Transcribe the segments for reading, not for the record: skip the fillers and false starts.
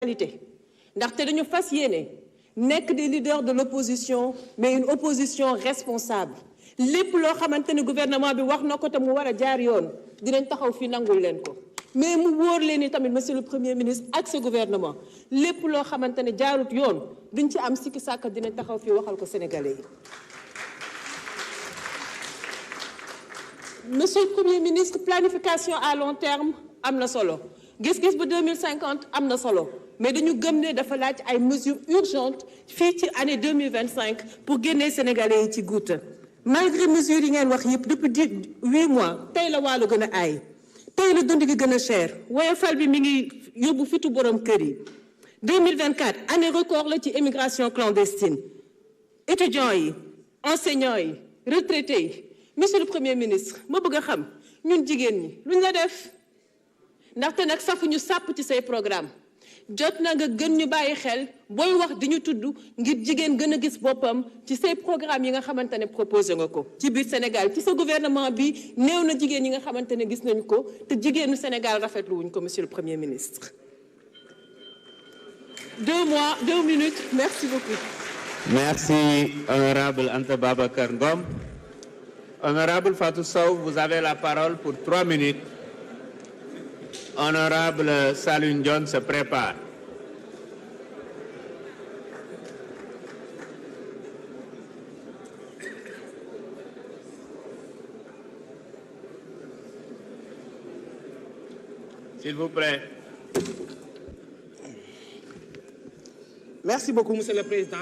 ndaxte dañu fas yéene nekk des leaders de l'opposition mais une opposition responsable lépp loo xamante ne gouvernement bi wax na ko te mu war a jaar yoon dinañ taxaw fii nangul leen ko mais mu wóor leen ni tamit monsieur le premier ministre ak ce gouvernement lépp loo xamante ne jaarut yoon duñ ci am sikki sàkk dinañ taxaw fii waxal ko sénégalais yi. Monsieur le Premier ministre, planification à long terme am na solo gis-gis ba 2050 am na solo mais dañu gëm ne dafa laaj ay mesures urgentes fii ci année 2025 pour génnee sénégalais yi ci guuta malgré mesures yi ngeen wax yëpp depuis 8 mois tey la wàllu gën a aay tey la dund gi gën a cher woyofal bi mi ngi yóbbu fitu borom kër yi 2024 année record la ci immigration clandestine étudiants yi enseignants yi retraités yi. Monsieur le Premier ministre ma bëgg a xam ñun jigéen ñi luñ la def ndaxte nag safuñu sàpp ci say programme jot na nga gën ñu bàyyi xel booy wax di ñu tudd ngir jigéen gën a gis boppam ci say programme yi nga xamante ne proposé nga ko ci biir Sénégal ci sa gouvernement bi néew na jigéen yi nga xamante ne gis nañu ko te jigéenu Sénégal rafetlu wuñ ko Monsieur le Premier ministre. 2 minutes merci beaucoup. Merci honorable Anta Babacar Ngom. Honorable Fatou Sow, vous avez la parole pour 3 minutes. Honorable Saloum Dione se prépare. S'il vous plaît. Merci beaucoup, Monsieur le Président.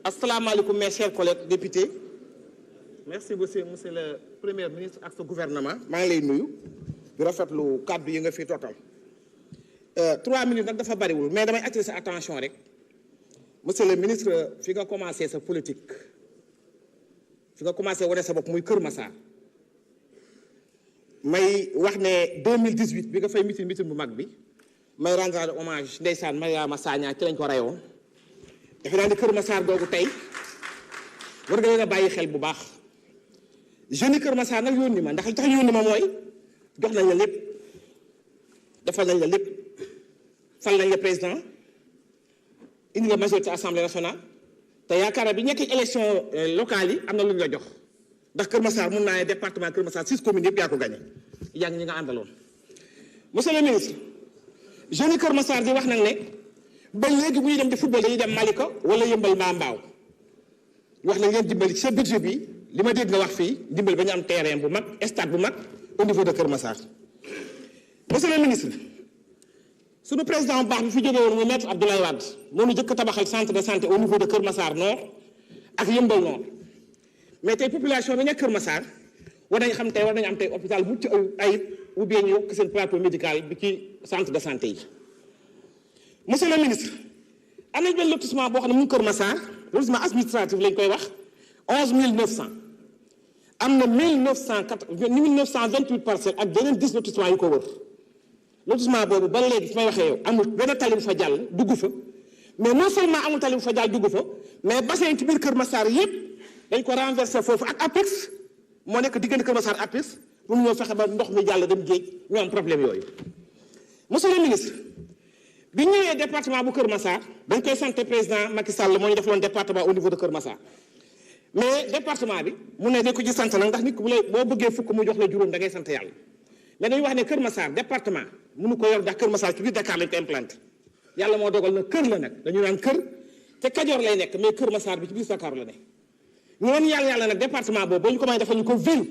Assalamu alaikum, mes chers collègues députés. Merci monsieur le Premier ministre ak sa gouvernement maa ngi lay nuyu di rafetlu kàddu yi nga fi total 3 minutes nag dafa bariwul mais damay attirer sa attention rek monsieur le ministre fi nga commencé sa politique fi nga commencé wane sa bopp muy Kër Massar may wax ne 2018 bi nga fay mitin bu mag bi may rendre hommage ndeysaan Mariama Sagna ci lañ ko reyoon defe naa ni Kër Massar googu tey war nga leen a bàyyi xel bu baax jeune Kër Massar nag yónni ma ndax li tax yónni ma mooy jox nañ la lépp defal nañ la lépp fal nañ la président indi la majorité assemblée nationale te yaakaar naa bi ñetti élection locale yi am na lu ñu la jox ndax Kër Massar mun naa ne département Kër Massar 6 communes yëpp yaa ko gagné yaa ngi ñi nga àndaloon. monsieur le ministre jeune Kër Massar di wax nag ne ba léegi bu ñuy dem di football dañuy dem Malika wala yëmbal Mbaaw wax nañ leen dimbali ci sa budget bi. li ma dégg nga wax fii dimbali ba ñu am terrain bu mag stade bu mag au niveau de Kër Massar monsieur le ministre sunu président bu baax bi fi jógee woon muy maître Abdoulaye Wade moo ñu jëkk a tabaxal centre de santé au niveau de Kër Massar Nord ak Yëmbal Nord mais tey population bi nekk Kër Massar war nañu xam tey war nañu am tey hôpital bu ci ayib ou bien ñu yokk seen plateau médical bi ci centre de santé yi. monsieur le ministre am nañ benn lotissement boo xam ne mu ngi Kër Massar lotissement administratif lañ koy wax 11900. am na 1928 parcelles ak beneen 10 lotissement yu ko wër lotissement boobu ba léegi fi may waxee yow amul benn tali bu fa jàll dugg fa mais non seulement amul tali bu fa jàll dugg fa mais bassin ci biir Kër Massar yëpp dañ ko renversé foofu ak APEX moo nekk diggante Kër Massar APEX pour mu ñëw fexe ba ndox mi jàll dem géej ñu am problème yooyu. monsieur le ministre bi ñëwee département bu Kër Massar dañ koy sant président Macky Sall moo ñu def loon département au niveau de Kër Massar. mais département bi mu ne dañ ko ci sant nag ndax nit ku boo bëggee fukk mu jox la juróom da ngay sant yàlla mais dañuy wax ne Kër Massar département mënu ko yor ndax Kër Massar ci biir Dakar lañ ko implanté yàlla moo dogal na kër la nag dañu naan kër te Kajoor lay nekk mais Kër Massar bi ci biir Dakar la ne ñu woon yàlla nag département boobu ba ñu ko may defal ñu ko ville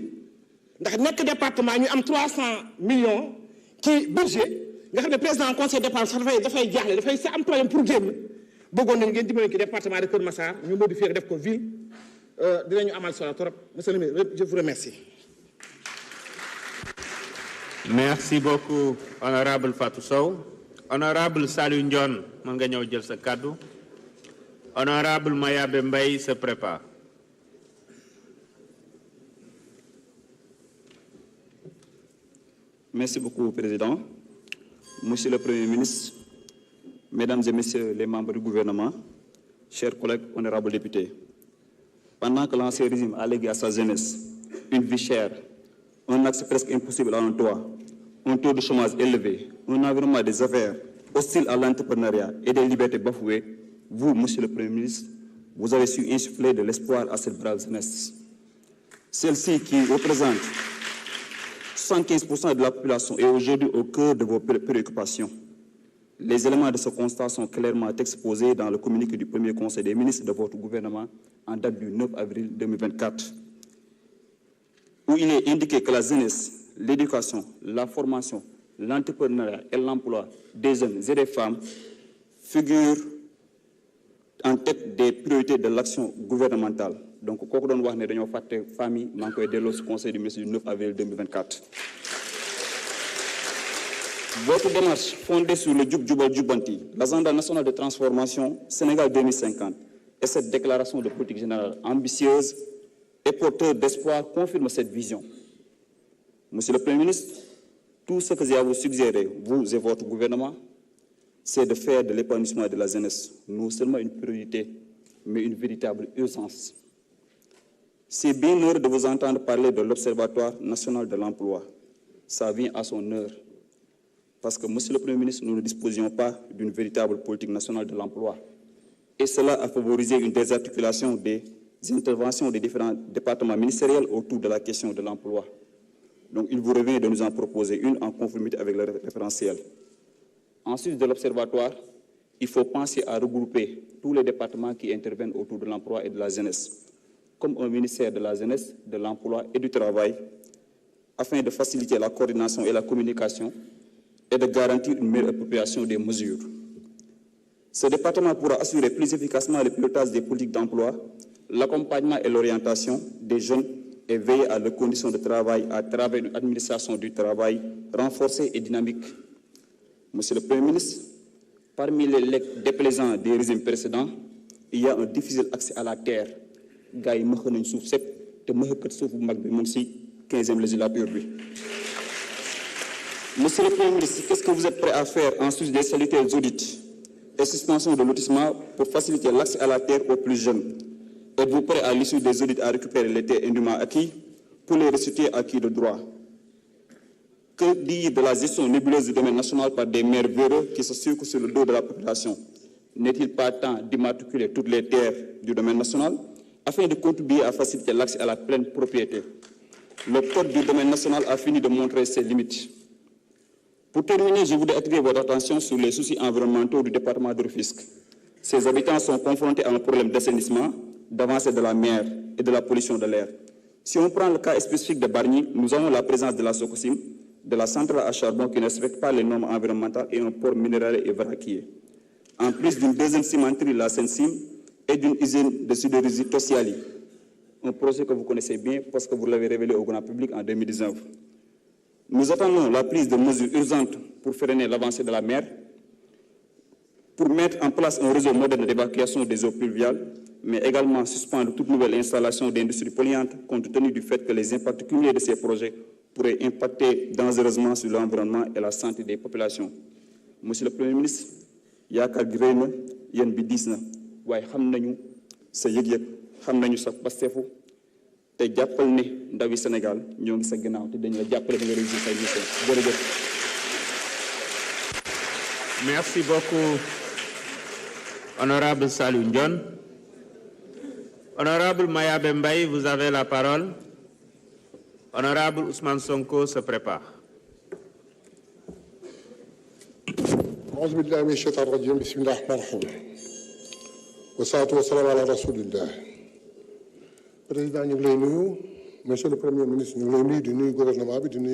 ndax nekk département ñu am 300 millions ci budget nga xam ne président conseil département sax dafay jaaxle dafay sa am problème pour génn bëggoon nañu ngeen dimbali ci département de Kër Massar ñu modifier def ko ville dinañu amal solo trop monsieur le ministre je vous remercie. Merci beaucoup honorable Fatou Sow. Honorable Saloum Dione mën nga ñëw jël sa kàddu. Honorable Mayabé Mbaye se prépare. Merci beaucoup, Président. Monsieur le Premier ministre, Mesdames et Messieurs les membres du gouvernement, chers collègues honorables députés, pendant que l'ancien régime a légué à sa jeunesse une vie chère, un accès presque impossible à un toit, un taux de chômage élevé, un environnement des affaires hostile à l'entrepreneuriat et des libertés bafouées, vous, Monsieur le Premier ministre, vous avez su insuffler de l'espoir à cette brave jeunesse. Celle-ci qui représente 75% de la population est aujourd'hui au cœur de vos préoccupations. Les éléments de ce constat sont clairement exposés dans le communiqué du premier conseil des ministres de votre gouvernement en date du 9 avril 2024, où il est indiqué que la jeunesse, l'éducation, la formation, l'entrepreneuriat et l'emploi des jeunes et des femmes figurent en tête des priorités de l'action gouvernementale. Donc, quand on voit que nous avons famille, nous avons dès le conseil du ministre du 9 avril 2024. Votre démarche fondée sur le Djoubal Djoubanti, l'agenda national de transformation Sénégal 2050 et cette déclaration de politique générale ambitieuse et porteur d'espoir confirme cette vision. Monsieur le Premier ministre, tout ce que j'ai à vous suggérer, vous et votre gouvernement, c'est de faire de l'épanouissement de la jeunesse non seulement une priorité, mais une véritable urgence. C'est bien heureux de vous entendre parler de l'Observatoire national de l'emploi. Ça vient à son heure. Parce que, Monsieur le Premier ministre, nous ne disposions pas d'une véritable politique nationale de l'emploi. Et cela a favorisé une désarticulation des interventions des différents départements ministériels autour de la question de l'emploi. Donc, il vous revient de nous en proposer une en conformité avec le référentiel. Ensuite de l'Observatoire, il faut penser à regrouper tous les départements qui interviennent autour de l'emploi et de la jeunesse, comme un ministère de la jeunesse, de l'emploi et du travail, afin de faciliter la coordination et la communication et de garantir une meilleure appropriation des mesures. Ce département pourra assurer plus efficacement le pilotage des politiques d'emploi, l'accompagnement et l'orientation des jeunes et veiller à leurs conditions de travail à travers une administration du travail renforcée et dynamique. Monsieur le Premier ministre, parmi les legs déplaisants des régimes précédents, il y a un difficile accès à la terre. Gars yi mëx nañ suuf sépp te mëxkat suuf bu mag bi moom ci 15e législature bi. Monsieur le Premier ministre, qu'est-ce que vous êtes prêt à faire en sus des salutaires audits et suspension de lotissement pour faciliter l'accès à la terre aux plus jeunes? Êtes-vous prêt à l'issue des audits à récupérer les terres indûment acquis pour les restituer acquis de droit? Que dire de la gestion nébuleuse du domaine national par des maires véreux qui se sucrent sur le dos de la population? N'est-il pas temps d'immatriculer toutes les terres du domaine national afin de contribuer à faciliter l'accès à la pleine propriété? Le code du domaine national a fini de montrer ses limites. Pour terminer, je voudrais attirer votre attention sur les soucis environnementaux du département de Rufisque. Ses habitants sont confrontés à un problème d'assainissement, d'avancée de la mer et de la pollution de l'air. Si on prend le cas spécifique de Bargny, nous avons la présence de la Sococim, de la centrale à charbon qui ne respecte pas les normes environnementales et un port minéralier et vraquier. En plus d'une deuxième cimenterie, la Sensim, et d'une usine de sidérurgie Tosiali, un projet que vous connaissez bien parce que vous l'avez révélé au grand public en 2019. Nous attendons la prise de mesures urgentes pour freiner l'avancée de la mer, pour mettre en place un réseau moderne d'évacuation des eaux pluviales, mais également suspendre toute nouvelle installation d'industries polluantes compte tenu du fait que les impacts cumulés de ces projets pourraient impacter dangereusement sur l'environnement et la santé des populations. Monsieur le Premier ministre, yaakaar gi rëy na yéen bi diis na waaye xam nañu sa yëg-yëg xam nañu sa pastefu te jàppal ne ndawi Sénégal ñoo ngi sa ginnaaw te dañu la jàppale ba nga réussir say mission jërëjëf. Merci beaucoup, Honorable Saliou Ndione. Honorable Mayabé Mbaye, vous avez la parole. Honorable Ousmane Sonko se prépare. أعوذ بالله من الشيطان الرجيم بسم الله الرحمن الرحيم والصلاة والسلام على رسول الله. Président ñu ngi lay nuyu, Monsieur le Premier ministre ñu ngi lay nuyu di nuyu gouvernement bi di nuyu